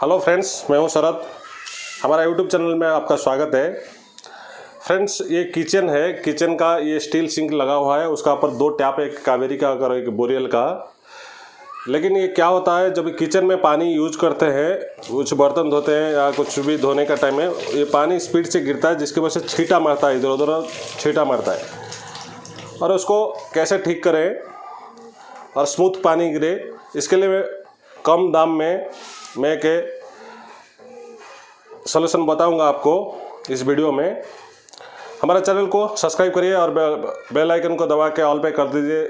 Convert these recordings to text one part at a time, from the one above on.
Hello friends, मैं हूं शरद। हमारा यूट्यूब चैनल में आपका स्वागत है। फ्रेंड्स, ये किचन है। किचन का ये स्टील सिंक लगा हुआ है, उसका ऊपर दो टैप, एक कावेरी का और एक बोरियल का। लेकिन ये क्या होता है, जब किचन में पानी यूज करते हैं, कुछ बर्तन धोते हैं या कुछ भी धोने का टाइम में, ये पानी स्पीड से गिरता है, जिसकी वजह से छींटा मारता है, इधर उधर छींटा मारता है। और उसको कैसे ठीक करें और स्मूथ पानी गिरे, इसके लिए कम दाम में मैं के सॉल्यूशन बताऊंगा आपको इस वीडियो में। हमारे चैनल को सब्सक्राइब करिए और बेल आइकन को दबा के ऑल पे कर दीजिए,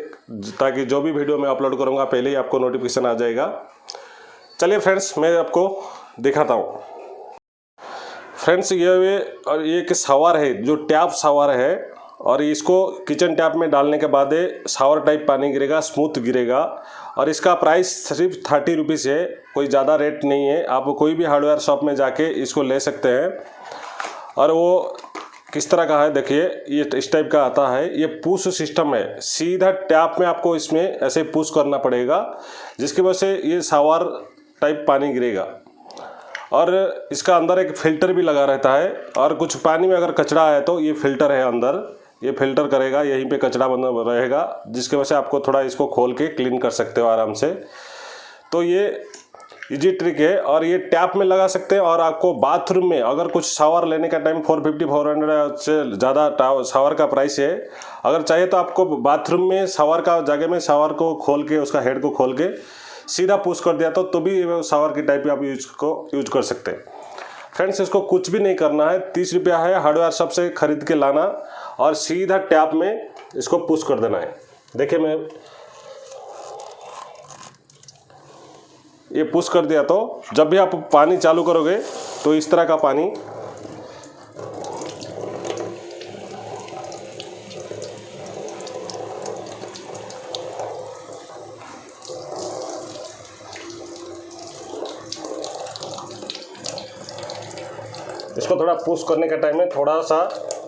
ताकि जो भी वीडियो मैं अपलोड करूंगा पहले ही आपको नोटिफिकेशन आ जाएगा। चलिए फ्रेंड्स, मैं आपको दिखाता हूं। फ्रेंड्स, ये एक शावर है, जो टैप शावर है, और इसको किचन टैप में डालने के बाद शावर टाइप पानी गिरेगा, स्मूथ गिरेगा। और इसका प्राइस सिर्फ 30 रुपीज़ है, कोई ज़्यादा रेट नहीं है। आप कोई भी हार्डवेयर शॉप में जाके इसको ले सकते हैं। और वो किस तरह का है देखिए, ये इस टाइप का आता है। ये पुश सिस्टम है, सीधा टैप में आपको इसमें ऐसे पुश करना पड़ेगा, जिसकी वजह से ये शावर टाइप पानी गिरेगा। और इसका अंदर एक फ़िल्टर भी लगा रहता है, और कुछ पानी में अगर कचरा है तो ये फ़िल्टर है अंदर, ये फ़िल्टर करेगा, यहीं पे कचरा बंद रहेगा, जिसकी वजह से आपको थोड़ा इसको खोल के क्लीन कर सकते हो आराम से। तो ये इजी ट्रिक है, और ये टैप में लगा सकते हैं। और आपको बाथरूम में अगर कुछ शावर लेने का टाइम 450-400 से ज़्यादा शावर का प्राइस है, अगर चाहिए तो आपको बाथरूम में शावर का जगह में शावर को खोल के, उसका हेड को खोल के सीधा पुश कर दिया तो भी शावर की टाइप आप यूज कर सकते हैं। फ्रेंड्स, इसको कुछ भी नहीं करना है, 30 रुपया है, हार्डवेयर शॉप से खरीद के लाना और सीधा टैप में इसको पुश कर देना है। देखिए, मैं ये पुश कर दिया तो जब भी आप पानी चालू करोगे तो इस तरह का पानी इसको थोड़ा पुश करने का टाइम में थोड़ा सा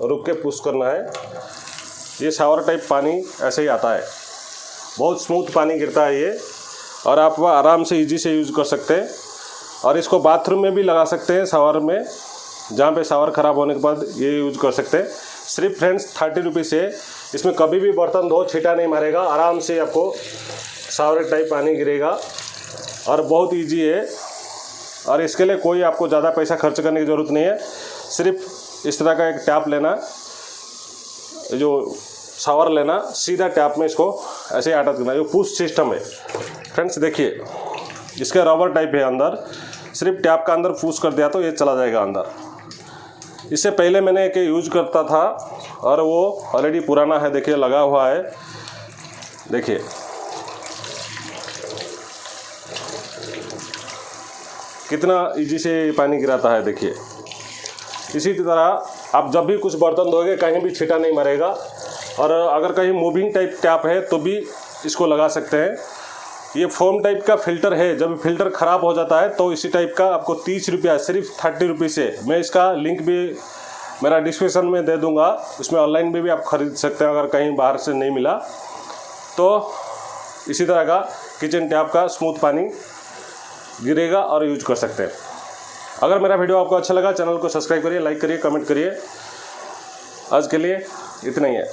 रुक के पुश करना है। ये शावर टाइप पानी ऐसे ही आता है, बहुत स्मूथ पानी गिरता है ये, और आप वह आराम से इजी से यूज़ कर सकते हैं। और इसको बाथरूम में भी लगा सकते हैं, शावर में, जहाँ पे शावर ख़राब होने के बाद ये यूज़ कर सकते हैं। सिर्फ फ्रेंड्स 30 रुपीज़ है। इसमें कभी भी बर्तन धो, छींटा नहीं मारेगा, आराम से आपको शावर टाइप पानी गिरेगा, और बहुत ईजी है। और इसके लिए कोई आपको ज़्यादा पैसा खर्च करने की ज़रूरत नहीं है। सिर्फ इस तरह का एक टैप लेना, जो शावर लेना, सीधा टैप में इसको ऐसे ही अटैच करना। जो पुश सिस्टम है फ्रेंड्स, देखिए इसका रबर टाइप है अंदर, सिर्फ टैप का अंदर पुश कर दिया तो ये चला जाएगा अंदर। इससे पहले मैंने एक यूज करता था, और वो ऑलरेडी पुराना है, देखिए लगा हुआ है। देखिए कितना इजी से पानी गिराता है, देखिए। इसी तरह आप जब भी कुछ बर्तन धोगे, कहीं भी छींटा नहीं मारेगा। और अगर कहीं मूविंग टाइप टैप है तो भी इसको लगा सकते हैं। ये फोम टाइप का फ़िल्टर है, जब फ़िल्टर ख़राब हो जाता है तो इसी टाइप का आपको 30 रुपया, सिर्फ 30 रुपीज़ है। मैं इसका लिंक भी मेरा डिस्क्रिप्शन में दे दूँगा, उसमें ऑनलाइन में भी आप ख़रीद सकते हैं अगर कहीं बाहर से नहीं मिला तो। इसी तरह का किचन टैप का स्मूथ पानी गिरेगा और यूज कर सकते हैं। अगर मेरा वीडियो आपको अच्छा लगा, चैनल को सब्सक्राइब करिए, लाइक करिए, कमेंट करिए। आज के लिए इतना ही है।